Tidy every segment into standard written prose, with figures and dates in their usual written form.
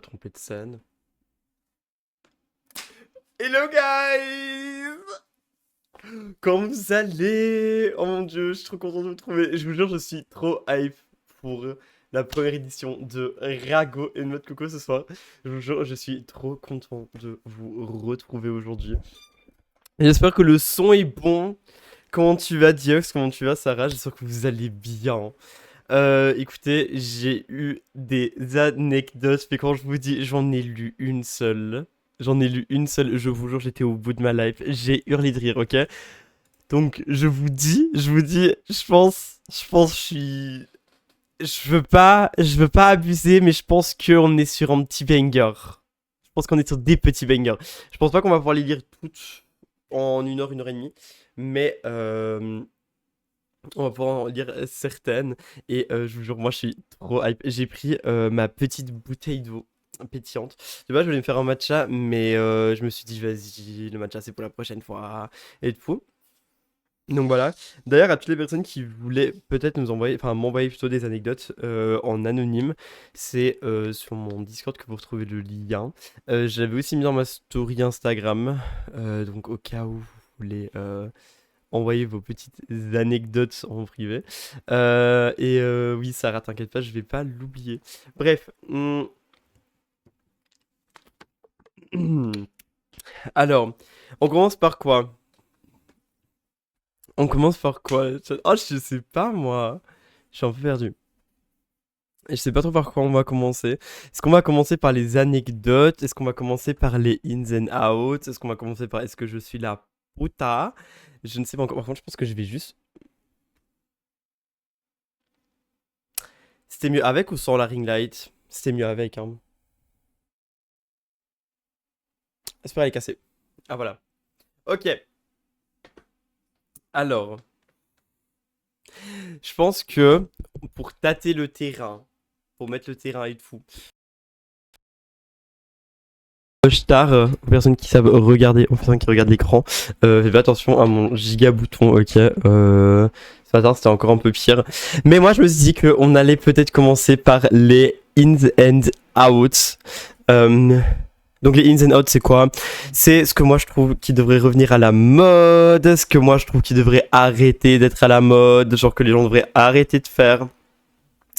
Trompé de scène. Hello guys! Comment vous allez? Oh mon dieu, je suis trop content de vous trouver. Je vous jure, je suis trop hype pour la première édition de Rago et de Mode Coco ce soir. Je vous jure, je suis trop content de vous retrouver aujourd'hui. J'espère que le son est bon. Comment tu vas, Diox? Comment tu vas, Sarah? J'espère que vous allez bien. Écoutez, j'ai eu des anecdotes, mais quand je vous dis, j'en ai lu une seule. J'en ai lu une seule, je vous jure, j'étais au bout de ma life. J'ai hurlé de rire, ok? Donc, je vous dis, je suis... Je veux pas abuser, mais je pense qu'on est sur un petit banger. Je pense qu'on est sur des petits bangers. Je pense pas qu'on va pouvoir les lire toutes en une heure et demie, mais on va pouvoir en lire certaines. Et je vous jure, moi je suis trop hype. J'ai pris ma petite bouteille d'eau pétillante. De base, je voulais me faire un matcha, mais je me suis dit, vas-y, le matcha c'est pour la prochaine fois. Et tout. Donc voilà. D'ailleurs, à toutes les personnes qui voulaient peut-être nous envoyer, enfin m'envoyer plutôt des anecdotes en anonyme, c'est sur mon Discord que vous retrouvez le lien. J'avais aussi mis dans ma story Instagram, donc au cas où vous voulez envoyer vos petites anecdotes en privé. Oui, Sarah, t'inquiète pas, je vais pas l'oublier. Bref. Alors, on commence par quoi? On commence par quoi? Oh, je sais pas, moi. Je suis un peu perdu. Je sais pas trop par quoi on va commencer. Est-ce qu'on va commencer par les anecdotes? Est-ce qu'on va commencer par les ins and outs? Est-ce qu'on va commencer par est-ce que je suis la puta? Je ne sais pas encore. Par contre, je pense que je vais juste. C'était mieux avec ou sans la ring light? C'était mieux avec, hein. J'espère elle est cassée. Ah, voilà. Ok. Alors, je pense que pour tâter le terrain, pour mettre le terrain et tout. Star, aux personnes qui savent regarder, aux personnes qui regardent l'écran, faites attention à mon giga bouton, ok. Ce matin c'était encore un peu pire. Mais moi je me suis dit qu'on allait peut-être commencer par les ins and outs. Donc les ins and outs c'est quoi? C'est ce que moi je trouve qui devrait revenir à la mode, ce que moi je trouve qui devrait arrêter d'être à la mode, genre que les gens devraient arrêter de faire.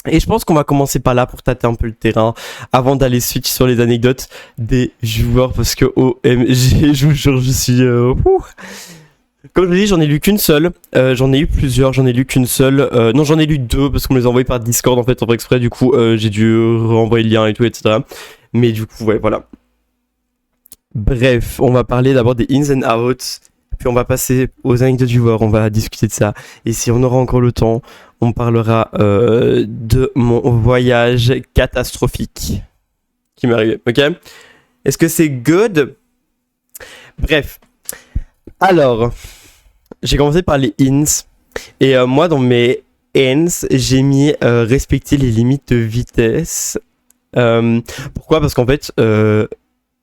Et je pense qu'on va commencer par là pour tâter un peu le terrain avant d'aller switch sur les anecdotes des joueurs parce que OMG, je vous jure, je suis... Comme je vous dis, j'en ai lu qu'une seule, j'en ai eu plusieurs, j'en ai lu qu'une seule, non j'en ai lu deux parce qu'on me les a envoyés par Discord en fait, en fait exprès, du coup j'ai dû renvoyer le lien et tout, etc. Mais du coup, ouais, voilà. Bref, on va parler d'abord des ins and outs, puis on va passer aux anecdotes du joueur, on va discuter de ça. Et si on aura encore le temps, on parlera de mon voyage catastrophique qui m'est arrivé, ok? Est-ce que c'est good? Bref. Alors, j'ai commencé par les ins. Et moi, dans mes ins, j'ai mis respecter les limites de vitesse. Pourquoi? Parce qu'en fait, je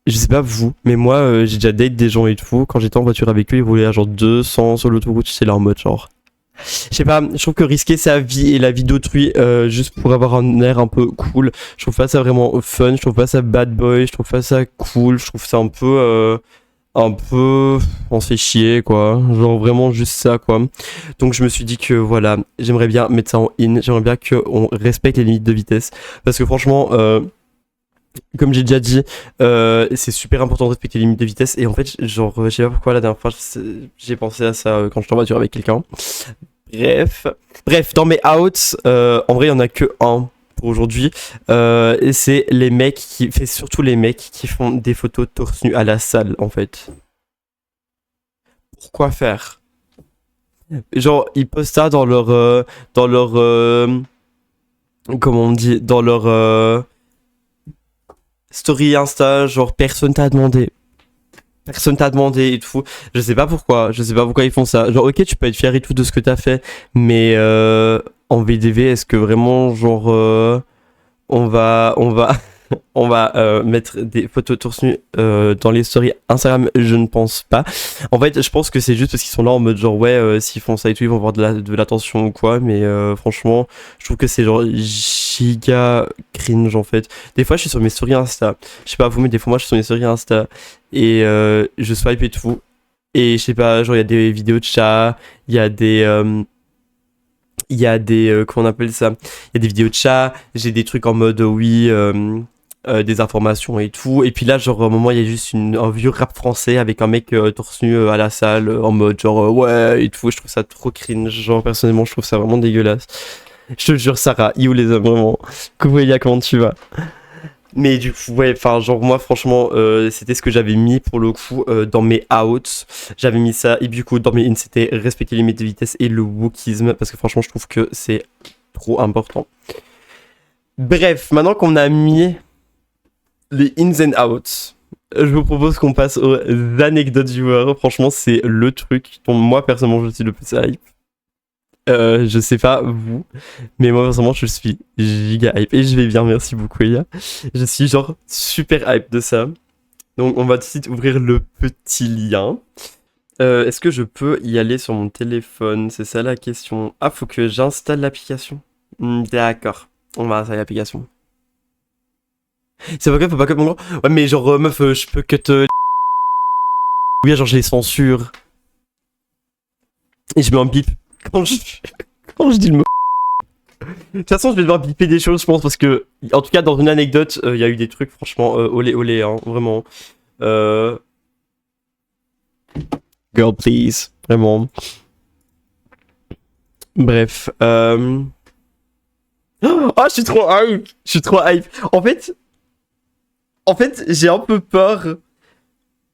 sais pas vous, mais moi, j'ai déjà date des gens et tout. Quand j'étais en voiture avec eux, ils roulaient à genre 200 sur l'autoroute, c'est leur mode, genre. Je sais pas, je trouve que risquer sa vie et la vie d'autrui juste pour avoir un air un peu cool, je trouve pas ça vraiment fun, je trouve pas ça bad boy, je trouve pas ça cool, je trouve ça un peu, on se fait chier quoi, genre vraiment juste ça quoi. Donc je me suis dit que voilà, j'aimerais bien mettre ça en in, j'aimerais bien qu'on respecte les limites de vitesse, parce que franchement, comme j'ai déjà dit, c'est super important de respecter les limites de vitesse, et en fait, genre, je sais pas pourquoi la dernière fois, j'ai pensé à ça quand j'étais en voiture avec quelqu'un. Bref, dans mes outs, en vrai, il y en a que un pour aujourd'hui. Et c'est les mecs qui, fait surtout les mecs qui font des photos torse nu à la salle, en fait. Pourquoi faire? Genre, ils postent ça dans leur, comment on dit, dans leur story Insta, genre personne t'a demandé. Personne t'a demandé et tout. Je sais pas pourquoi ils font ça. Genre, ok, tu peux être fier et tout de ce que t'as fait, mais en VDV, est-ce que vraiment, genre, on va... On va mettre des photos torse nu dans les stories Instagram, je ne pense pas. En fait, je pense que c'est juste parce qu'ils sont là en mode genre ouais, s'ils font ça et tout, ils vont avoir de l'attention ou quoi. Mais franchement, je trouve que c'est genre giga cringe en fait. Des fois, je suis sur mes stories Insta. Je sais pas vous, mais des fois, moi, je suis sur mes stories Insta et je swipe et tout. Et je sais pas, genre il y a des vidéos de chats, il y a des comment on appelle ça, il y a des vidéos de chat, j'ai des trucs en mode oui, des informations et tout, et puis là genre à un moment il y a juste un vieux rap français avec un mec torse nu à la salle en mode genre ouais et tout, je trouve ça trop cringe, genre personnellement je trouve ça vraiment dégueulasse. Je te jure Sarah, you les hommes vraiment. Coucou Elia, comment tu vas? Mais du coup, ouais, enfin, genre, moi, franchement, c'était ce que j'avais mis pour le coup dans mes outs. J'avais mis ça, et du coup, dans mes ins, c'était respecter les limites de vitesse et le wokisme, parce que franchement, je trouve que c'est trop important. Bref, maintenant qu'on a mis les ins and outs, je vous propose qu'on passe aux anecdotes viewers. Franchement, c'est le truc dont moi, personnellement, je suis le plus hype. Je sais pas vous, mais moi personnellement je suis giga hype et je vais bien, merci beaucoup Elia. Je suis genre super hype de ça. Donc on va tout de suite ouvrir le petit lien. Est-ce que je peux y aller sur mon téléphone? C'est ça la question. Ah, faut que j'installe l'application. D'accord, on va installer l'application. C'est pas grave, faut pas cut mon gros. Ouais mais genre meuf, je peux cut oui, genre je les censure. Et je mets un bip quand quand je dis le mot. De toute façon, je vais devoir biper des choses, je pense, parce que, en tout cas, dans une anecdote, il y a eu des trucs, franchement, olé olé, hein, vraiment. Girl, please, vraiment. Bref. Oh, je suis trop hype! Je suis trop hype. En fait, j'ai un peu peur,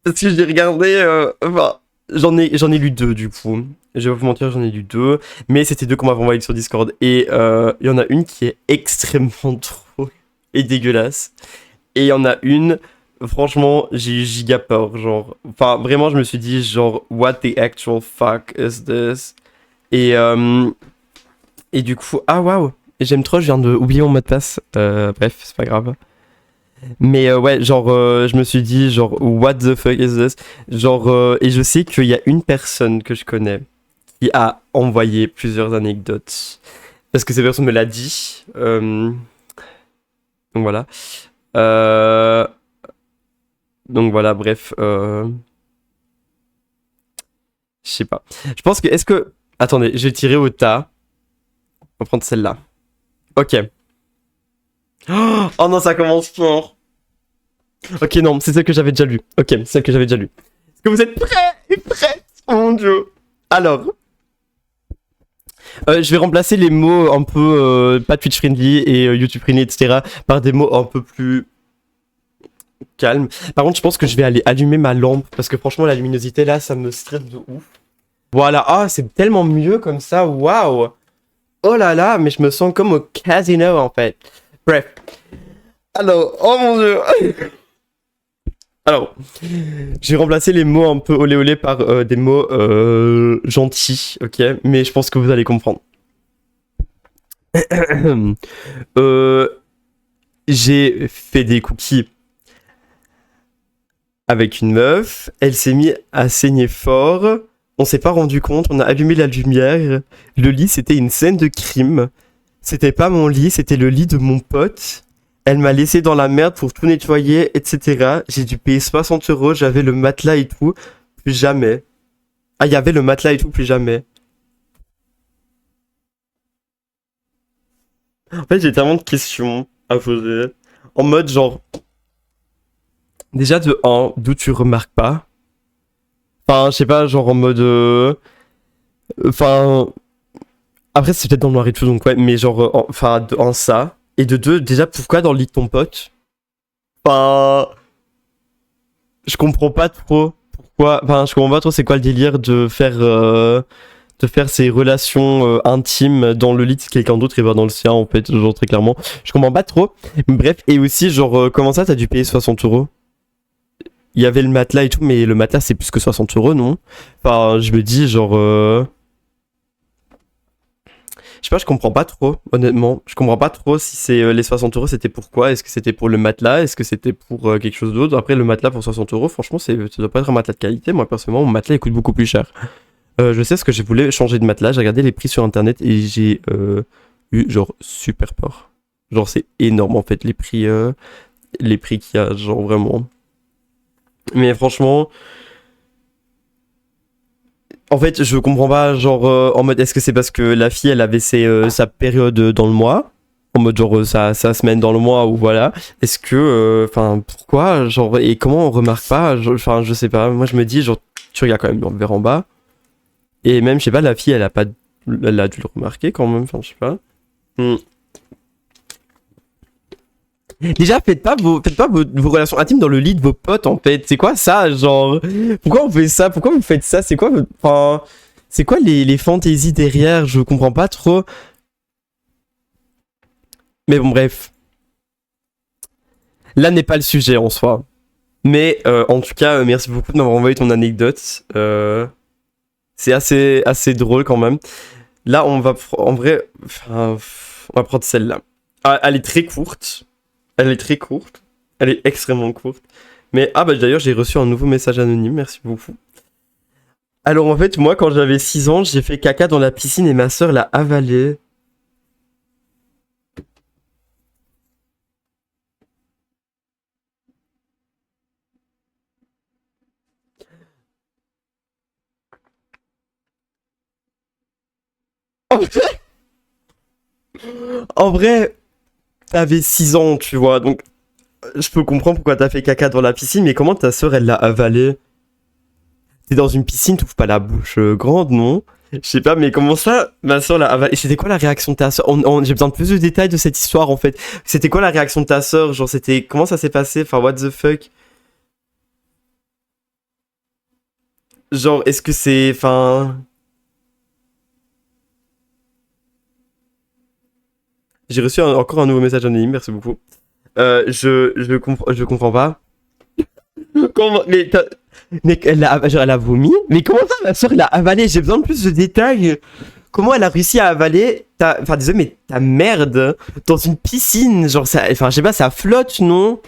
parce que j'ai regardé, enfin, j'en ai lu deux, du coup. Je vais pas vous mentir, j'en ai lu deux, mais c'était deux qu'on m'avait envoyé sur Discord, et il y en a une qui est extrêmement drôle et dégueulasse, et il y en a une, franchement, j'ai eu giga peur, genre, enfin, vraiment, je me suis dit, genre, what the actual fuck is this? Et du coup, ah waouh, j'aime trop, je viens de oublier mon mot de passe, bref, c'est pas grave. Mais ouais, genre, je me suis dit, genre, what the fuck is this? Genre, et je sais qu'il y a une personne que je connais qui a envoyé plusieurs anecdotes. Parce que cette personne me l'a dit. Donc voilà. Euh, donc voilà, bref. Je sais pas. Je pense que, est-ce que... Attendez, je vais tirer au tas. On va prendre celle-là. Ok. Oh non, ça commence fort. Ok, non, c'est celle que j'avais déjà lue. Ok, celle que j'avais déjà lue. Est-ce que vous êtes prêts et prêtes? Oh mon dieu. Alors, je vais remplacer les mots un peu pas Twitch friendly et YouTube friendly, etc. par des mots un peu plus calmes. Par contre, je pense que je vais aller allumer ma lampe parce que franchement, la luminosité là, ça me stresse de ouf. Voilà, ah, c'est tellement mieux comme ça, waouh! Oh là là, mais je me sens comme au casino en fait. Bref. Alors, oh mon dieu! Alors, j'ai remplacé les mots un peu olé olé par des mots gentils, ok? Mais je pense que vous allez comprendre. J'ai fait des cookies avec une meuf, elle s'est mise à saigner fort, on s'est pas rendu compte, on a allumé la lumière, le lit c'était une scène de crime, c'était pas mon lit, c'était le lit de mon pote, elle m'a laissé dans la merde pour tout nettoyer, etc. J'ai dû payer 60 €, j'avais le matelas et tout, plus jamais. Ah, il y avait le matelas et tout, plus jamais. En fait, j'ai tellement de questions à poser. En mode genre, déjà de 1, d'où tu remarques pas. Enfin, je sais pas, genre en mode... Enfin... Après, c'est peut-être dans le noir et tout, donc ouais, mais genre... Enfin, de 1, ça. Et de 2, déjà, pourquoi dans le lit de ton pote? Enfin... Je comprends pas trop pourquoi... Enfin, je comprends pas trop c'est quoi le délire de faire ses relations intimes dans le lit de quelqu'un d'autre et pas dans le sien, en fait, genre très clairement. Je comprends pas trop. Bref, et aussi, genre, comment ça, t'as dû payer 60 €? Il y avait le matelas et tout, mais le matelas c'est plus que 60 €, non? Enfin, je me dis, genre. sais pas, je comprends pas trop, honnêtement. Je comprends pas trop si c'est les 60 euros, c'était pourquoi. Est-ce que c'était pour le matelas? Est-ce que c'était pour quelque chose d'autre? Après, le matelas pour 60 euros, franchement, ça doit pas être un matelas de qualité. Moi, personnellement, mon matelas, il coûte beaucoup plus cher. Je sais ce que je voulais changer de matelas. J'ai regardé les prix sur internet et j'ai eu, genre, super peur. Genre, c'est énorme, en fait, les prix qu'il y a, genre, vraiment. Mais franchement, en fait, je comprends pas, genre, en mode, est-ce que c'est parce que la fille, elle avait sa période dans le mois? En mode, genre, sa semaine dans le mois, ou voilà. Est-ce que, enfin, pourquoi, genre, et comment on remarque pas? Enfin, je sais pas. Moi, je me dis, genre, tu regardes quand même vers en bas. Et même, je sais pas, la fille, elle a dû le remarquer quand même, enfin, je sais pas. Hmm. Déjà, faites pas vos relations intimes dans le lit de vos potes, en fait. C'est quoi ça, genre? Pourquoi on fait ça? Pourquoi vous faites ça? C'est quoi, enfin, c'est quoi les fantaisies derrière? Je comprends pas trop. Mais bon, bref. Là n'est pas le sujet en soi. Mais en tout cas, merci beaucoup de m'avoir envoyé ton anecdote. C'est assez drôle quand même. Là, en vrai, enfin, on va prendre celle-là. Ah, elle est très courte. Elle est très courte. Elle est extrêmement courte. Mais, ah bah d'ailleurs, j'ai reçu un nouveau message anonyme, merci beaucoup. Alors en fait, moi, quand j'avais 6 ans, j'ai fait caca dans la piscine et ma soeur l'a avalé. En vrai, en vrai, t'avais 6 ans, tu vois, donc je peux comprendre pourquoi t'as fait caca dans la piscine, mais comment ta soeur, elle l'a avalé? T'es dans une piscine, t'ouvres pas la bouche grande, non? Je sais pas, mais comment ça, ma soeur l'a avalé? Et c'était quoi la réaction de ta soeur? J'ai besoin de plus de détails de cette histoire, en fait. C'était quoi la réaction de ta soeur? Genre, c'était... Comment ça s'est passé? Enfin, what the fuck? Genre, est-ce que c'est... Enfin... J'ai reçu encore un nouveau message anonyme, merci beaucoup. Je comprends pas. Comment... Mais genre, elle a vomi? Mais comment ça, ma soeur, elle a avalé? J'ai besoin de plus de détails. Comment elle a réussi à avaler enfin, désolé, mais ta merde dans une piscine? Genre, ça... Enfin, je sais pas, ça flotte, non?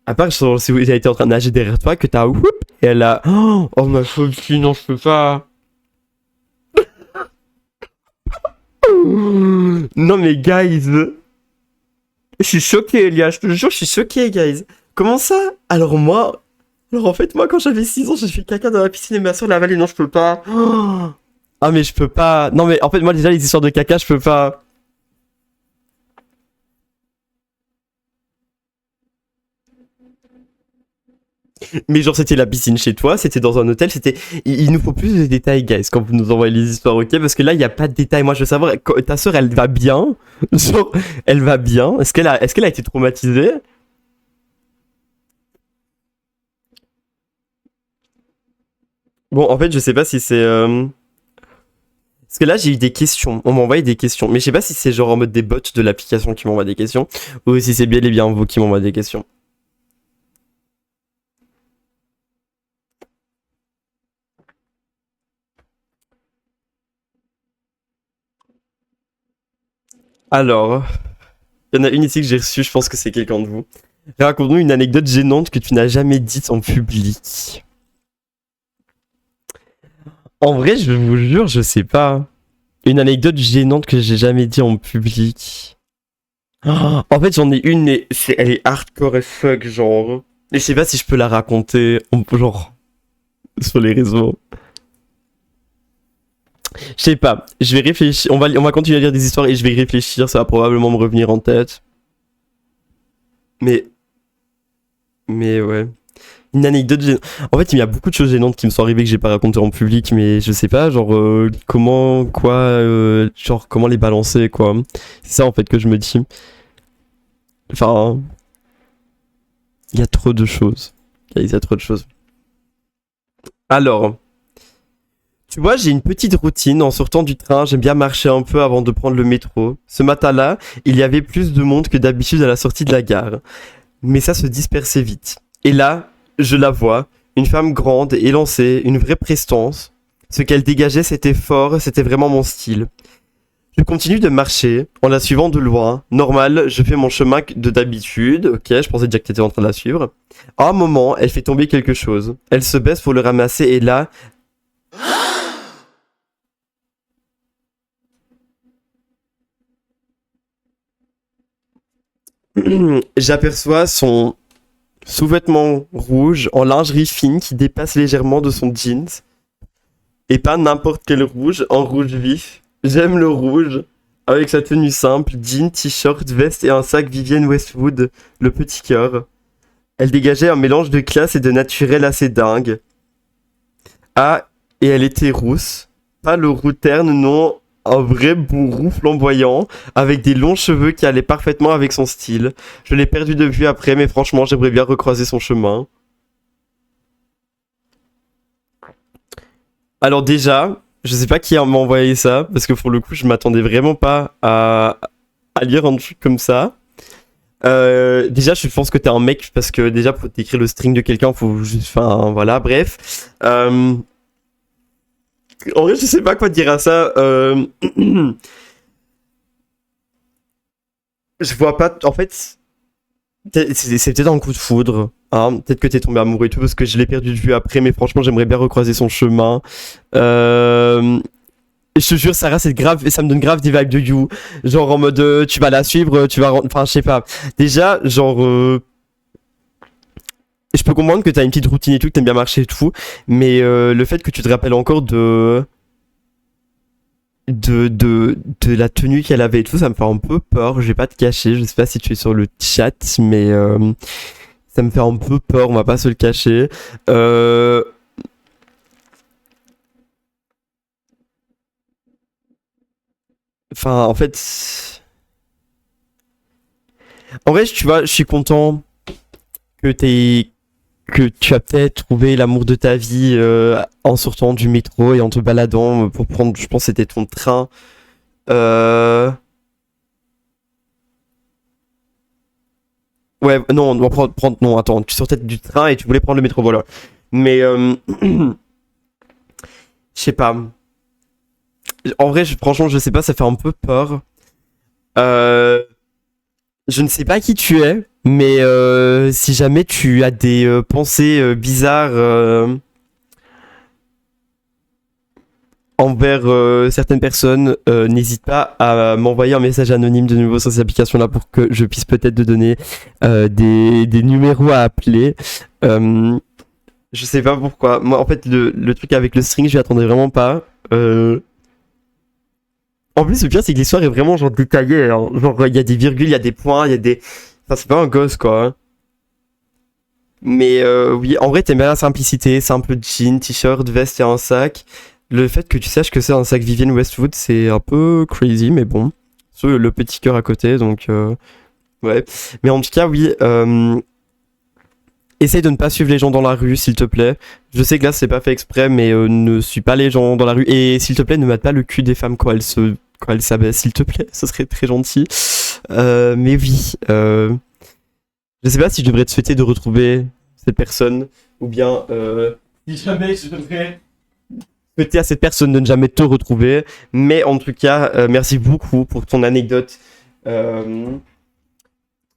À part, genre, si elle a été en train de nager derrière toi, que t'as... Whoop, et elle a... Oh, ma phobie, non, je peux pas. Non, mais guys... Je suis choqué, Elia, je te jure, je suis choqué, guys. Comment ça? Alors moi... Alors en fait, moi, quand j'avais 6 ans, j'ai fait caca dans la piscine et ma soeur l'a avalé. Non, je peux pas. Ah, mais je peux pas. Non, mais en fait, moi, déjà, les histoires de caca, je peux pas. Mais genre, c'était la piscine chez toi, c'était dans un hôtel, c'était... Il nous faut plus de détails, guys, quand vous nous envoyez les histoires, ok? Parce que là, il n'y a pas de détails. Moi, je veux savoir, ta soeur, elle va bien? Genre, elle va bien? Est-ce qu'elle a été traumatisée? Bon, en fait, je sais pas si c'est... Parce que là, j'ai eu des questions. On m'a envoyé des questions. Mais je sais pas si c'est genre en mode des bots de l'application qui m'envoient des questions. Ou si c'est bien et bien vous qui m'envoient des questions. Alors, il y en a une ici que j'ai reçue, je pense que c'est quelqu'un de vous. Raconte-nous une anecdote gênante que tu n'as jamais dite en public. En vrai, je vous jure, je sais pas. Une anecdote gênante que j'ai jamais dit en public. En fait, j'en ai une, mais elle est hardcore as fuck, genre. Et je sais pas si je peux la raconter, genre, sur les réseaux. Je sais pas, je vais réfléchir. On va continuer à lire des histoires et je vais y réfléchir, ça va probablement me revenir en tête. Mais, mais ouais. Une anecdote gênante. En fait, il y a beaucoup de choses gênantes qui me sont arrivées que j'ai pas racontées en public, mais je sais pas, genre, genre, comment les balancer, quoi. C'est ça, en fait, que je me dis. Enfin, il y a trop de choses. Il y a trop de choses. Alors, tu vois, j'ai une petite routine en sortant du train. J'aime bien marcher un peu avant de prendre le métro. Ce matin-là, il y avait plus de monde que d'habitude à la sortie de la gare. Mais ça se dispersait vite. Et là, je la vois, une femme grande, élancée, une vraie prestance, Ce qu'elle dégageait, c'était fort, c'était vraiment mon style. Je continue de marcher, en la suivant de loin. Normal, je fais mon chemin de d'habitude. Ok, je pensais déjà que t'étais en train de la suivre. À un moment, elle fait tomber quelque chose. Elle se baisse pour le ramasser et là... J'aperçois son sous-vêtement rouge en lingerie fine qui dépasse légèrement de son jeans. Et pas n'importe quel rouge, en rouge vif. J'aime le rouge. Avec sa tenue simple, jean, t-shirt, veste et un sac Vivienne Westwood, le petit cœur. Elle dégageait un mélange de classe et de naturel assez dingue. Ah, et elle était rousse. Pas le roux terne, non. Un vrai bourrou flamboyant, avec des longs cheveux qui allaient parfaitement avec son style. Je l'ai perdu de vue après, mais franchement, j'aimerais bien recroiser son chemin. Alors déjà, je sais pas qui m'a envoyé ça, parce que pour le coup, je m'attendais vraiment pas à lire un truc comme ça. Déjà, je pense que t'es un mec, parce que déjà, pour t'écrire le string de quelqu'un, faut juste... Enfin, voilà, bref. En vrai, je sais pas quoi dire à ça. Je vois pas... En fait, c'est peut-être un coup de foudre. Hein. Peut-être que t'es tombé amoureux et tout, parce que je l'ai perdu de vue après, mais franchement, j'aimerais bien recroiser son chemin. Je te jure, Sarah, c'est grave, ça me donne grave des vibes de You. Genre en mode, tu vas la suivre, tu vas... Enfin, je sais pas. Déjà, genre... je peux comprendre que t'as une petite routine et tout, que t'aimes bien marcher et tout, mais le fait que tu te rappelles encore de la tenue qu'elle avait et tout, ça me fait un peu peur. Je vais pas te cacher, je sais pas si tu es sur le chat, mais ça me fait un peu peur, on va pas se le cacher. Enfin, en fait... En vrai, tu vois, je suis content que tu as peut-être trouvé l'amour de ta vie en sortant du métro et en te baladant pour prendre, je pense que c'était ton train. Euh... Ouais, non, non, attends, tu sortais du train et tu voulais prendre le métro, voilà. Mais, je sais pas. En vrai, franchement, je sais pas, ça fait un peu peur. Euh... Je ne sais pas qui tu es, mais si jamais tu as des pensées bizarres envers certaines personnes, n'hésite pas à m'envoyer un message anonyme de nouveau sur cette application-là pour que je puisse peut-être te donner des numéros à appeler. Euh, je sais pas pourquoi. Moi, en fait, le truc avec le string, je m'y attendais vraiment pas. En plus, le pire, c'est que l'histoire est vraiment genre détaillée. Hein. Genre, il y a des virgules, il y a des points, il y a des... Enfin, c'est pas un gosse, quoi. Hein. Mais oui, en vrai, t'aimes bien la simplicité, simple jean, t-shirt, veste et un sac. Le fait que tu saches que c'est un sac Vivienne Westwood, c'est un peu crazy, mais bon. Sur le petit cœur à côté, donc ouais. Mais en tout cas, oui. Essaye de ne pas suivre les gens dans la rue, s'il te plaît. Je sais que là, c'est pas fait exprès, mais ne suis pas les gens dans la rue. Et s'il te plaît, ne mate pas le cul des femmes quand elles s'abaissent, s'il te plaît. Ce serait très gentil. Mais oui. Je sais pas si je devrais te souhaiter de retrouver cette personne, ou bien si jamais je devrais souhaiter à cette personne de ne jamais te retrouver. Mais en tout cas, merci beaucoup pour ton anecdote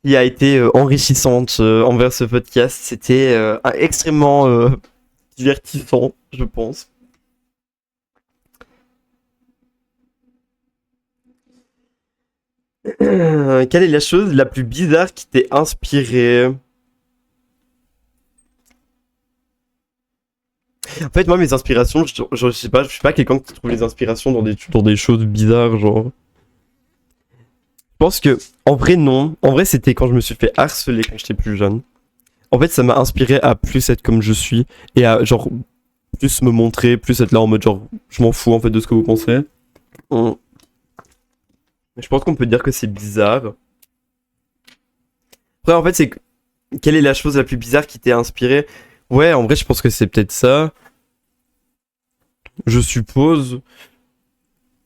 qui a été enrichissante envers ce podcast. C'était extrêmement divertissant, je pense. Quelle est la chose la plus bizarre qui t'ait inspiré? En fait, moi, mes inspirations, je sais pas, je suis pas quelqu'un qui trouve les inspirations dans des choses bizarres, genre. Je pense que, en vrai, non. En vrai, c'était quand je me suis fait harceler quand j'étais plus jeune. En fait, ça m'a inspiré à plus être comme je suis et à, genre, plus me montrer, plus être là en mode, genre, je m'en fous, en fait, de ce que vous pensez. Hum. Je pense qu'on peut dire que c'est bizarre. Après, en fait, c'est quelle est la chose la plus bizarre qui t'ait inspiré? Ouais, en vrai, je pense que c'est peut-être ça. Je suppose.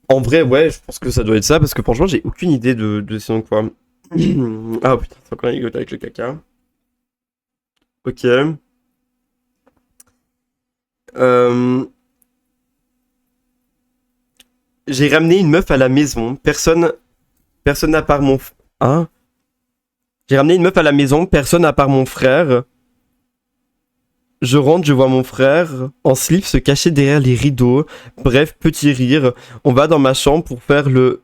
En vrai, ouais, je pense que ça doit être ça, parce que franchement, j'ai aucune idée de sinon quoi. Ah putain, c'est encore une anecdote avec le caca. Ok. Euh, J'ai ramené une meuf à la maison. Personne à part mon... Hein? J'ai ramené une meuf à la maison. Personne à part mon frère. Je rentre, je vois mon frère en slip se cacher derrière les rideaux. Bref, petit rire. On va dans ma chambre pour faire le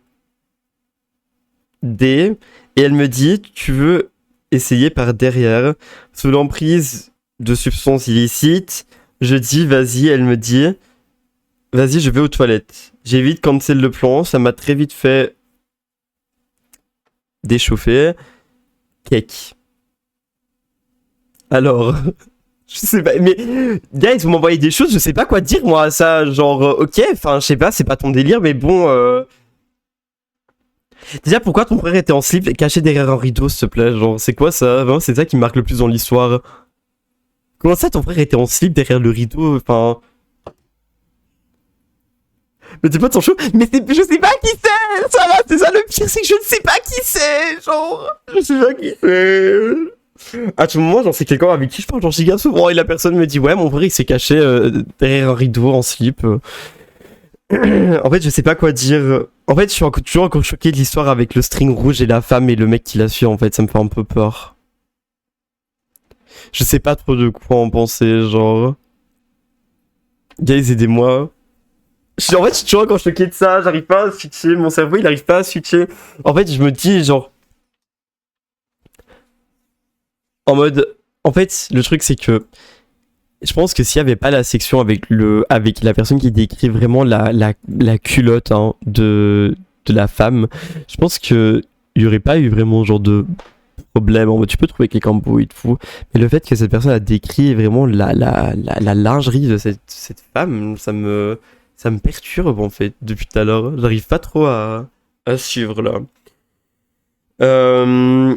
D. Et elle me dit, tu veux essayer par derrière. Sous l'emprise de substances illicites. Je dis, vas-y. Elle me dit, vas-y, je vais aux toilettes. J'évite quand c'est le plan. Ça m'a très vite fait déchauffer. Cake. Alors... Je sais pas, mais guys, vous m'envoyez des choses, je sais pas quoi dire moi à ça, genre ok, enfin je sais pas, c'est pas ton délire, mais bon. Déjà, pourquoi ton frère était en slip et caché derrière un rideau, s'il te plaît, genre c'est quoi ça? Vraiment, c'est ça qui me marque le plus dans l'histoire. Comment ça, ton frère était en slip derrière le rideau, enfin. Mais t'es pas ton show, mais je sais pas qui c'est, ça va, c'est ça le pire, c'est que je ne sais pas qui c'est, genre, je sais pas qui c'est. À tout moment, j'en sais quelqu'un avec qui je parle, j'en giga souvent, et la personne me dit, ouais, mon frère, il s'est caché derrière un rideau en slip. En fait, je sais pas quoi dire. En fait, je suis toujours encore choqué de l'histoire avec le string rouge et la femme et le mec qui la suit, en fait, ça me fait un peu peur. Je sais pas trop de quoi en penser, genre... Guys, aidez-moi. En fait, je suis toujours encore choqué de ça, j'arrive pas à switcher, mon cerveau, il arrive pas à switcher. En fait, je me dis, genre... En mode, en fait, le truc c'est que je pense que s'il y avait pas la section avec la personne qui décrit vraiment la culotte hein, de la femme, je pense que il y aurait pas eu vraiment genre de problème. En mode, tu peux trouver quelqu'un beau et tout, mais le fait que cette personne a décrit vraiment la lingerie de cette femme, ça me perturbe en fait depuis tout à l'heure. J'arrive pas trop à suivre là. Euh...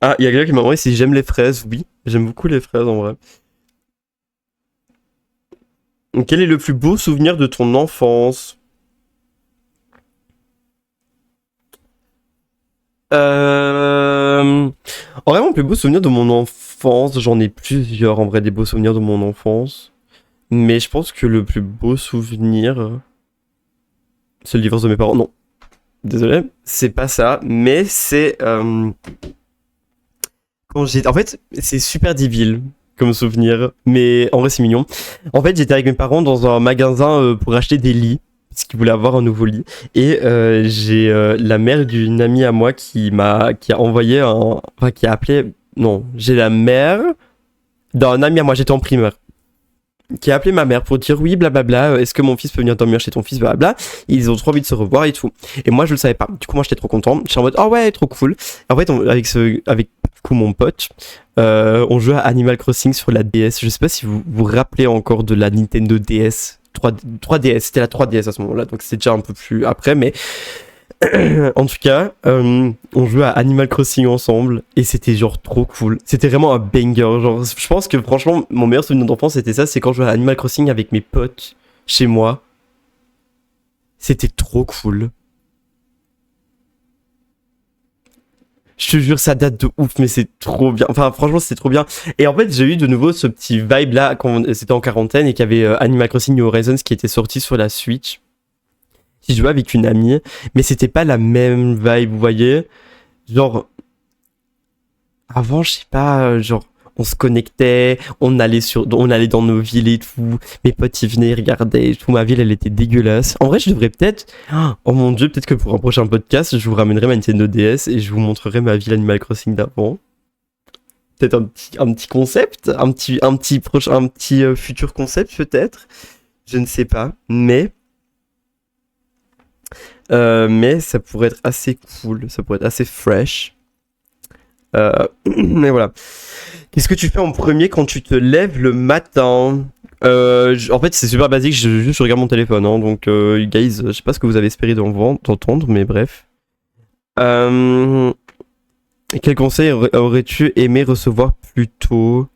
Ah, il y a quelqu'un qui m'a demandé si j'aime les fraises. Oui, j'aime beaucoup les fraises en vrai. Quel est le plus beau souvenir de ton enfance? En vrai, mon plus beau souvenir de mon enfance, j'en ai plusieurs en vrai, des beaux souvenirs de mon enfance. Mais je pense que le plus beau souvenir, c'est le divorce de mes parents. Non, désolé, c'est pas ça. Mais c'est quand j'étais... En fait, c'est super débile comme souvenir, mais en vrai c'est mignon. En fait, j'étais avec mes parents dans un magasin pour acheter des lits, parce qu'ils voulaient avoir un nouveau lit. Et j'ai la mère d'une amie à moi qui a envoyé un... Enfin, qui a appelé... Non, j'ai la mère d'un ami à moi, j'étais en primaire, qui a appelé ma mère pour dire oui, blablabla, est-ce que mon fils peut venir dormir chez ton fils, blablabla. Ils ont trop envie de se revoir et tout. Et moi, je le savais pas. Du coup, moi, j'étais trop content. J'étais en mode, oh ouais, trop cool. En fait, avec du coup, mon pote, on jouait à Animal Crossing sur la DS. Je sais pas si vous vous rappelez encore de la Nintendo DS. 3DS, c'était la 3DS à ce moment-là, donc c'était déjà un peu plus après, mais en tout cas, on jouait à Animal Crossing ensemble et c'était genre trop cool. C'était vraiment un banger. Genre, je pense que franchement, mon meilleur souvenir d'enfance c'était ça, c'est quand je jouais à Animal Crossing avec mes potes chez moi. C'était trop cool. Je te jure, ça date de ouf, mais c'est trop bien. Enfin, franchement, c'était trop bien. Et en fait, j'ai eu de nouveau ce petit vibe là quand c'était en quarantaine et qu'il y avait Animal Crossing New Horizons qui était sorti sur la Switch. J'y jouais avec une amie, mais c'était pas la même vibe, vous voyez. Genre, avant, je sais pas, genre, on se connectait, on allait dans nos villes et tout. Mes potes, ils venaient, ils regardaient et tout. Ma ville, elle était dégueulasse. En vrai, je devrais peut-être, oh mon dieu, peut-être que pour un prochain podcast, je vous ramènerai ma Nintendo DS et je vous montrerai ma ville Animal Crossing d'avant. Peut-être un petit concept, un petit futur concept, peut-être. Je ne sais pas, mais ça pourrait être assez cool, ça pourrait être assez fresh. Mais voilà. Qu'est-ce que tu fais en premier quand tu te lèves le matin? En fait, c'est super basique, je regarde mon téléphone, hein, donc guys, je sais pas ce que vous avez espéré d'entendre, mais bref. Quel conseil aurais-tu aimé recevoir plus tôt?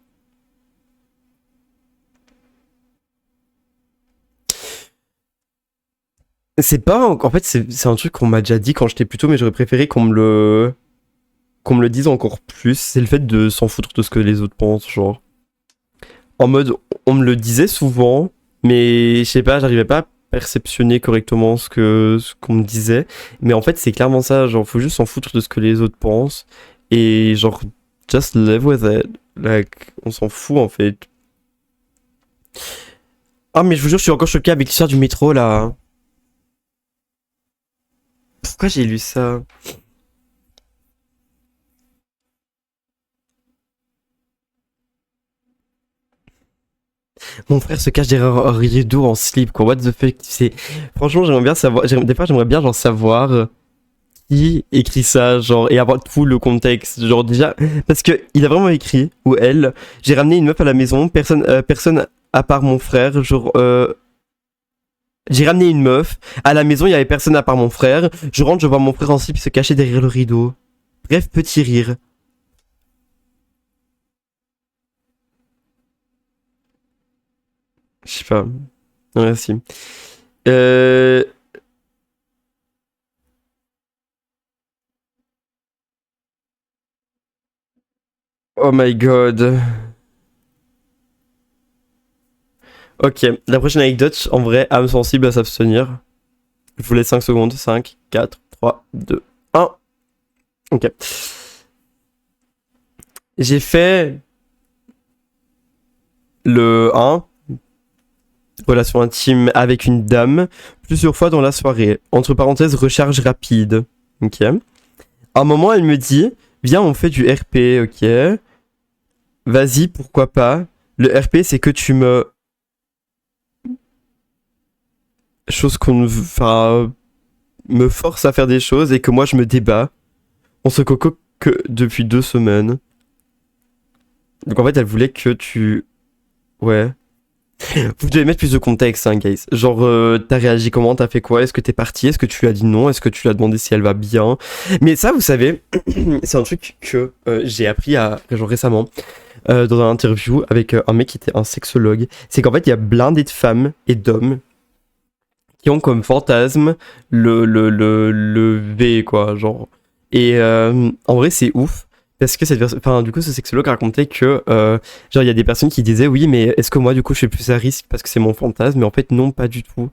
C'est pas... En fait, c'est un truc qu'on m'a déjà dit quand j'étais plus tôt, mais j'aurais préféré qu'on me le dise encore plus. C'est le fait de s'en foutre de ce que les autres pensent, genre. En mode, on me le disait souvent, mais je sais pas, j'arrivais pas perceptionné correctement ce qu'on me disait. Mais en fait, c'est clairement ça. Genre, faut juste s'en foutre de ce que les autres pensent. Et genre, just live with it. Like, on s'en fout en fait. Ah, mais je vous jure, je suis encore choqué avec l'histoire du métro là. Pourquoi j'ai lu ça? Mon frère se cache derrière un rideau en slip, quoi. What the fuck, c'est... Franchement, j'aimerais bien savoir... Des fois, j'aimerais bien, genre, savoir qui écrit ça, genre, et avoir tout le contexte. Genre, déjà... Parce que il a vraiment écrit, ou elle, j'ai ramené une meuf à la maison, personne à part mon frère, genre... J'ai ramené une meuf, à la maison, il y avait personne à part mon frère. Je rentre, je vois mon frère en slip se cacher derrière le rideau. Bref, petit rire. Je sais pas. Merci. Euh... Oh my god. Ok, la prochaine anecdote, en vrai, âme sensible à s'abstenir. Je vous laisse 5 secondes. 5, 4, 3, 2, 1. Ok. J'ai fait le 1, relation intime avec une dame, plusieurs fois dans la soirée. Entre parenthèses, recharge rapide. Ok. À un moment, elle me dit, viens, on fait du RP, ok. Vas-y, pourquoi pas. Le RP, c'est que tu me... Chose qu'on... Enfin... me force à faire des choses et que moi, je me débat. On se coco que depuis 2 semaines. Donc en fait, elle voulait que tu... Ouais. Vous devez mettre plus de contexte, hein, guys. Genre, t'as réagi comment? T'as fait quoi? Est-ce que t'es parti? Est-ce que tu lui as dit non? Est-ce que tu lui as demandé si elle va bien? Mais ça, vous savez, c'est un truc que j'ai appris genre récemment dans un interview avec un mec qui était un sexologue. C'est qu'en fait, il y a blindé de femmes et d'hommes qui ont comme fantasme le V, quoi, genre. Et en vrai, c'est ouf. Parce que cette personne, enfin, du coup, ce sexologue racontait que, genre, il y a des personnes qui disaient, oui, mais est-ce que moi, du coup, je suis plus à risque parce que c'est mon fantasme? Mais en fait, non, pas du tout.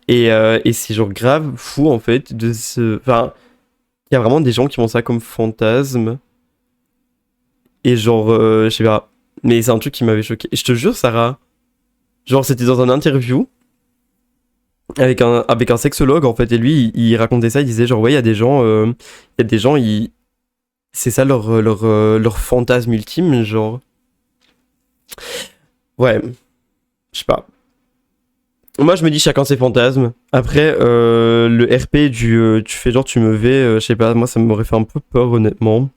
Et c'est genre grave fou, en fait, de se. Enfin, il y a vraiment des gens qui ont ça comme fantasme. Et genre, je sais pas. Mais c'est un truc qui m'avait choqué. Et je te jure, Sarah, genre, c'était dans un interview avec un sexologue, en fait. Et lui, il racontait ça, il disait, genre, ouais, il y a des gens, c'est ça leur fantasme ultime, genre. Ouais, je sais pas. Moi, je me dis chacun ses fantasmes. Après, le RP du tu fais genre tu me vais, je sais pas, moi ça m'aurait fait un peu peur, honnêtement.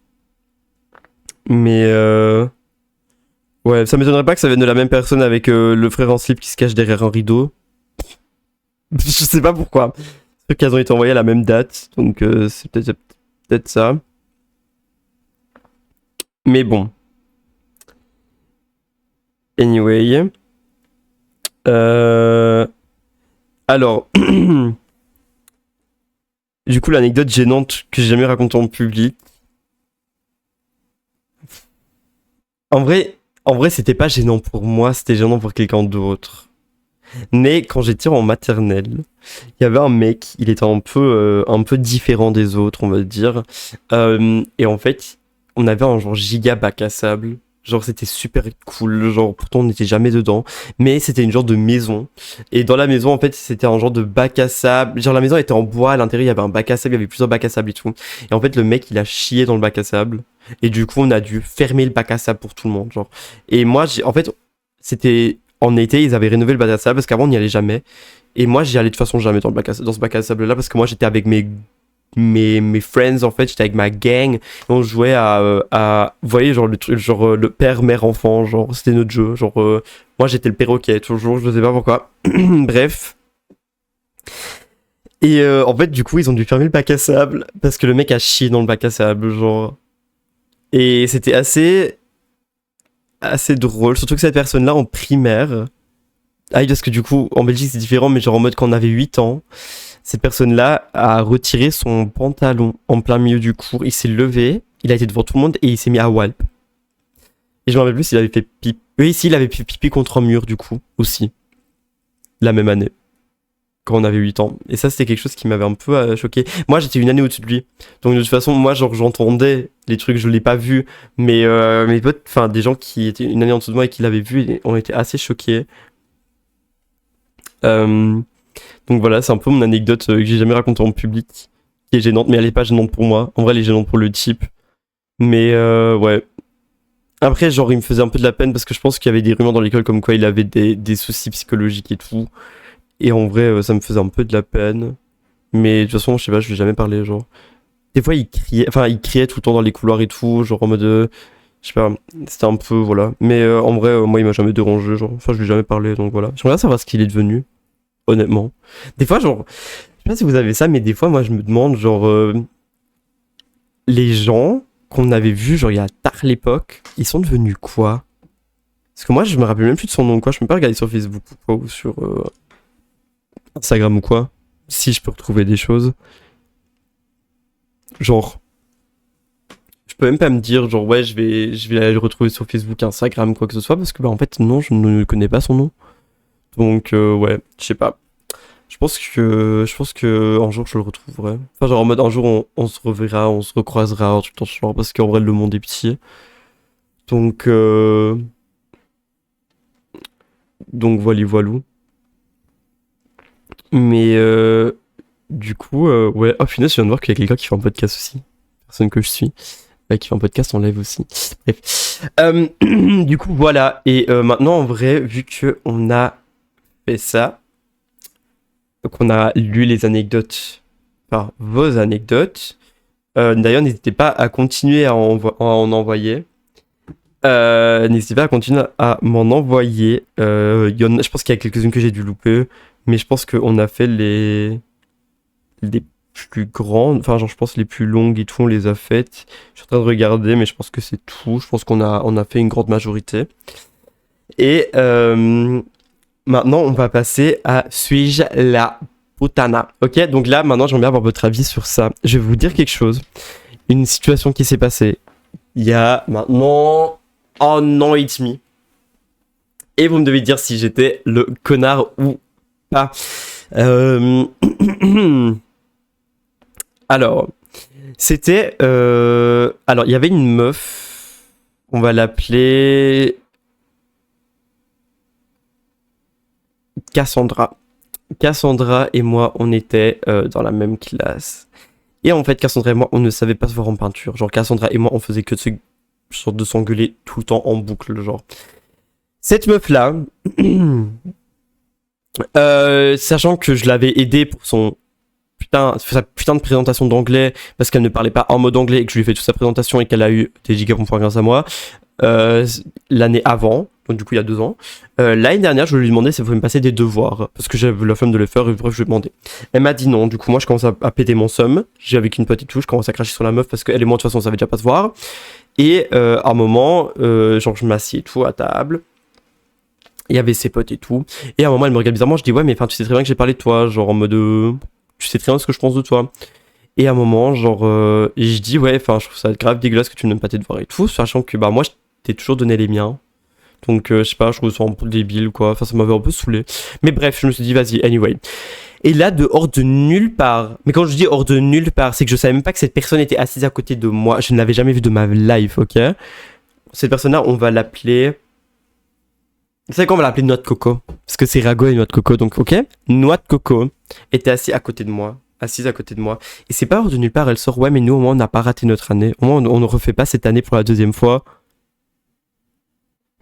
Mais ouais, ça m'étonnerait pas que ça vienne de la même personne avec le frère en slip qui se cache derrière un rideau. Je sais pas pourquoi. C'est qu'elles ont été envoyées à la même date, donc c'est peut-être ça. Mais bon. Anyway. Euh... Alors, du coup, l'anecdote gênante que j'ai jamais racontée en public. En vrai, c'était pas gênant pour moi, c'était gênant pour quelqu'un d'autre. Mais quand j'étais en maternelle, il y avait un mec, il était un peu différent des autres, on va dire. Et en fait, on avait un genre giga bac à sable. Genre, c'était super cool. Genre, pourtant, on n'était jamais dedans. Mais c'était une genre de maison. Et dans la maison, en fait, c'était un genre de bac à sable. Genre, la maison était en bois. À l'intérieur, il y avait un bac à sable. Il y avait plusieurs bacs à sable et tout. Et en fait, le mec, il a chié dans le bac à sable. Et du coup, on a dû fermer le bac à sable pour tout le monde. Genre. Et moi, en fait, c'était en été, ils avaient rénové le bac à sable parce qu'avant, on n'y allait jamais. Et moi, j'y allais de toute façon jamais dans ce bac à sable là parce que moi, j'étais avec mes friends, en fait, j'étais avec ma gang, et on jouait vous voyez, genre le truc, genre le père, mère, enfant, genre c'était notre jeu, genre moi j'étais le perroquet, toujours, je sais pas pourquoi. Bref. Et en fait, du coup, ils ont dû fermer le bac à sable, parce que le mec a chié dans le bac à sable, genre. Et c'était assez drôle, surtout que cette personne-là, en primaire, ah oui, parce que du coup, en Belgique, c'est différent, mais genre en mode quand on avait 8 ans, cette personne-là a retiré son pantalon en plein milieu du cours. Il s'est levé, il a été devant tout le monde et il s'est mis à walp. Et je me rappelle plus s'il avait fait pipi. Oui, si, il avait fait pipi contre un mur, du coup, aussi. La même année. quand on avait 8 ans. Et ça, c'était quelque chose qui m'avait un peu choqué. Moi, j'étais une année au-dessus de lui. Donc, de toute façon, moi, genre, j'entendais les trucs, je l'ai pas vu. Mais mes potes, enfin, des gens qui étaient une année en dessous de moi et qui l'avaient vu, ont été assez choqués. Donc voilà, c'est un peu mon anecdote que j'ai jamais racontée en public, qui est gênante, mais elle est pas gênante pour moi. En vrai, elle est gênante pour le type. Mais ouais. Après, genre, il me faisait un peu de la peine parce que je pense qu'il y avait des rumeurs dans l'école comme quoi il avait des soucis psychologiques et tout. Et en vrai, ça me faisait un peu de la peine. Mais de toute façon, je sais pas, je lui ai jamais parlé, genre. Des fois, il criait tout le temps dans les couloirs et tout, genre en mode. Je sais pas, c'était un peu, voilà. Mais en vrai, moi, il m'a jamais dérangé, genre. Enfin, je lui ai jamais parlé, donc voilà. J'aimerais bien savoir ce qu'il est devenu, honnêtement. Des fois, genre. Je sais pas si vous avez ça, mais des fois, moi, je me demande, genre. Les gens qu'on avait vus, genre, il y a tard l'époque, ils sont devenus quoi? Parce que moi, je me rappelle même plus de son nom, quoi. Je peux pas regarder sur Facebook ou quoi, ou sur Instagram ou quoi. Si je peux retrouver des choses. Genre. Je peux même pas me dire, genre, ouais, je vais aller le retrouver sur Facebook, Instagram, quoi que ce soit, parce que, bah, en fait, non, je ne connais pas son nom. Donc, ouais, je sais pas. Je pense que un jour je le retrouverai. Enfin, genre en mode un jour on se reverra, on se recroisera, un truc dans ce genre, parce qu'en vrai le monde est petit. Donc, voilà, voilou. Mais du coup, ouais. Oh, finesse, je viens de voir qu'il y a quelqu'un qui fait un podcast aussi. Personne que je suis. Qui fait un podcast en live aussi. Bref. Du coup, voilà. Et maintenant, en vrai, vu qu'on a fait ça, qu'on a lu les anecdotes, enfin vos anecdotes, d'ailleurs, n'hésitez pas à continuer à en envoyer. N'hésitez pas à continuer à m'en envoyer. Je pense qu'il y a quelques-unes que j'ai dû louper, mais je pense qu'on a fait les plus grandes, enfin genre je pense les plus longues et tout, on les a faites. Je suis en train de regarder, mais je pense que c'est tout. Je pense qu'on a fait une grande majorité. Et maintenant, on va passer à Suis-je la putana? Ok, donc là, maintenant, j'aimerais bien avoir votre avis sur ça. Je vais vous dire quelque chose. Une situation qui s'est passée il y a maintenant un an et demi. Et vous me devez dire si j'étais le connard ou pas. Alors, c'était... Alors, il y avait une meuf. On va l'appeler... Cassandra. Cassandra et moi, on était dans la même classe. Et en fait, Cassandra et moi, on ne savait pas se voir en peinture. Genre, Cassandra et moi, on faisait que de s'engueuler tout le temps en boucle, genre. Cette meuf-là, sachant que je l'avais aidée pour sa putain de présentation d'anglais, parce qu'elle ne parlait pas en mode anglais et que je lui ai fait toute sa présentation et qu'elle a eu des giga points grâce à moi, l'année avant, donc du coup il y a 2 ans, l'année dernière je lui ai demandé si elle pouvait me passer des devoirs, parce que j'avais la flemme de les faire et bref je lui ai demandé. Elle m'a dit non, du coup moi je commence à péter mon seum, j'ai avec une petite touche, je commence à cracher sur la meuf parce qu'elle et moi de toute façon on savait déjà pas se voir, et à un moment, genre je m'assieds et tout à table, il y avait ses potes et tout, et à un moment elle me regarde bizarrement, je dis ouais mais enfin tu sais très bien que j'ai parlé de toi, genre en mode tu sais très bien ce que je pense de toi. Et à un moment, genre, je dis, ouais, enfin, je trouve ça grave dégueulasse que tu ne donnes pas tes devoirs et tout, sachant que, bah, moi, je t'ai toujours donné les miens. Donc, je sais pas, je trouve ça un peu débile, quoi. Enfin, ça m'avait un peu saoulé. Mais bref, je me suis dit, vas-y, anyway. Et là, de hors de nulle part, mais quand je dis hors de nulle part, c'est que je savais même pas que cette personne était assise à côté de moi. Je ne l'avais jamais vue de ma life, ok? Cette personne-là, on va l'appeler. Vous savez quoi, on va l'appeler Noix de Coco. Parce que c'est Rago et Noix de Coco, donc, ok? Noix de Coco était assise à côté de moi. Et c'est pas hors de nulle part, elle sort, ouais, mais nous, au moins, on n'a pas raté notre année. Au moins, on ne refait pas cette année pour la deuxième fois.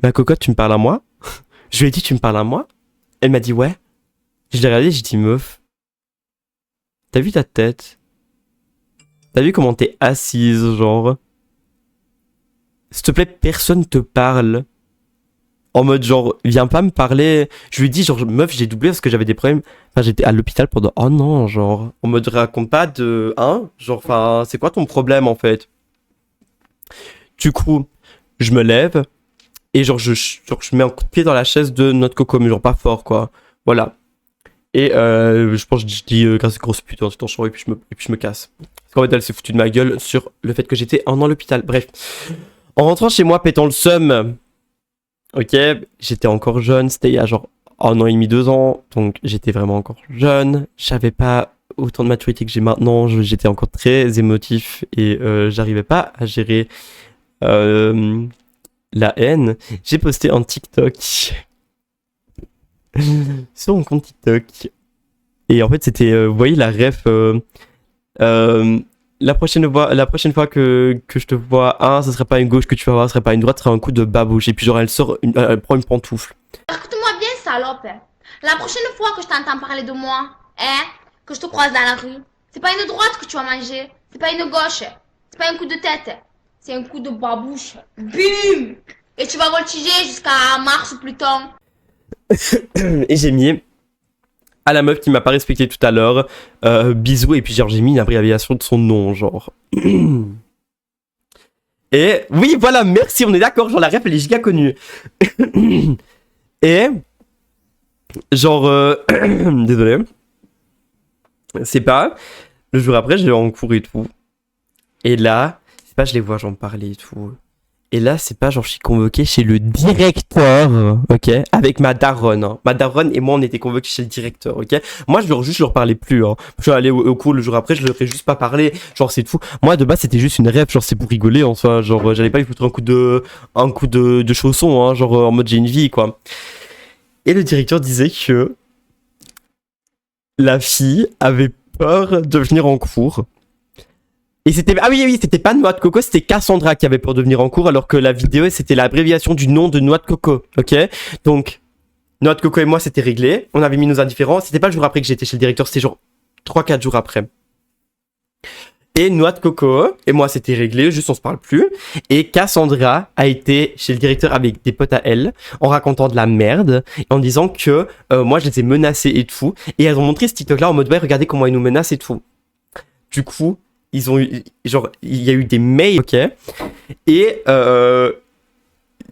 Ma cocotte, tu me parles à moi? Je lui ai dit, tu me parles à moi? Elle m'a dit, ouais. Je l'ai regardé, j'ai dit, meuf, t'as vu ta tête? T'as vu comment t'es assise, genre? S'il te plaît, personne te parle. En mode genre, viens pas me parler. Je lui dis genre, meuf, j'ai doublé parce que j'avais des problèmes. Enfin, j'étais à l'hôpital pendant un an, genre. En mode, raconte pas de... Hein? Genre, enfin, c'est quoi ton problème, en fait? Du coup, je me lève et genre, je mets un coup de pied dans la chaise de notre coco, mais genre pas fort, quoi. Voilà. Et je pense que je dis, grâce à grosse pute, en tout temps, et puis je me casse. Parce qu'en fait, elle s'est foutue de ma gueule sur le fait que j'étais un an à l'hôpital. Bref. En rentrant chez moi, pétant le seum... Ok, j'étais encore jeune, c'était il y a genre un an et demi, 2 ans, donc j'étais vraiment encore jeune, j'avais pas autant de maturité que j'ai maintenant, j'étais encore très émotif et j'arrivais pas à gérer euh, la haine. J'ai posté un TikTok sur mon compte TikTok et en fait c'était, vous voyez la ref, euh, la prochaine fois que je te vois, ce serait pas une gauche que tu vas voir, ce serait pas une droite, ce serait un coup de babouche. Et puis genre elle prend une pantoufle. Écoute-moi bien, salope. La prochaine fois que je t'entends parler de moi, que je te croise dans la rue, c'est pas une droite que tu vas manger, c'est pas une gauche, c'est pas un coup de tête, c'est un coup de babouche. Bim! Et tu vas voltiger jusqu'à Mars ou Pluton. Et j'ai mis à la meuf qui m'a pas respecté tout à l'heure, bisous, et puis genre j'ai mis une abréviation de son nom, genre. Et oui, voilà, merci, on est d'accord, genre la ref elle est giga connue. Et genre, désolé, c'est pas, le jour après, j'ai en cours et tout. Et là, c'est pas, je les vois, j'en parlais et tout. Et là, c'est pas genre, je suis convoqué chez le directeur, ok, avec ma daronne. Hein. Ma daronne et moi, on était convoqués chez le directeur, ok. Moi, je leur parlais plus. Hein. Je suis allé au cours le jour après, je leur ai juste pas parlé. Genre, c'est tout. Moi, de base, c'était juste une rêve. Genre, c'est pour rigoler en soi. Genre, j'allais pas lui foutre un coup de chausson, hein. Genre, en mode j'ai une vie, quoi. Et le directeur disait que la fille avait peur de venir en cours. Et c'était, ah oui, oui, c'était pas Noix de Coco, c'était Cassandra qui avait peur de venir en cours, alors que la vidéo, c'était l'abréviation du nom de Noix de Coco, ok. Donc, Noix de Coco et moi, c'était réglé, on avait mis nos indifférents, c'était pas le jour après que j'étais chez le directeur, c'était genre 3-4 jours après. Et Noix de Coco et moi, c'était réglé, juste on se parle plus. Et Cassandra a été chez le directeur avec des potes à elle, en racontant de la merde, et en disant que moi, je les ai menacés et tout. Et elles ont montré ce TikTok-là en mode, ouais, regardez comment ils nous menacent et tout. Du coup, ils ont eu, genre, il y a eu des mails, ok. Et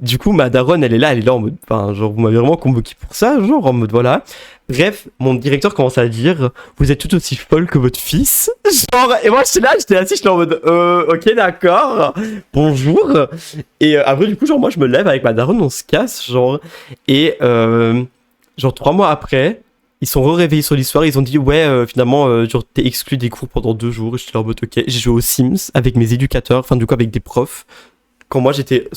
du coup, ma daronne, elle est là en mode, enfin, genre, vous m'avez vraiment convoqué pour ça, genre, en mode, voilà. Bref, mon directeur commence à dire, vous êtes tout aussi folle que votre fils. Genre, et moi, j'étais assis, j'étais en mode, ok, d'accord, bonjour. Et après, du coup, genre, moi, je me lève avec ma daronne, on se casse, genre, et genre, 3 mois après, ils sont réveillés sur l'histoire, ils ont dit, ouais, finalement, genre, t'es exclu des cours pendant 2 jours. J'étais là en mode, ok, j'ai joué aux Sims avec mes éducateurs, enfin, du coup, avec des profs. Quand moi j'étais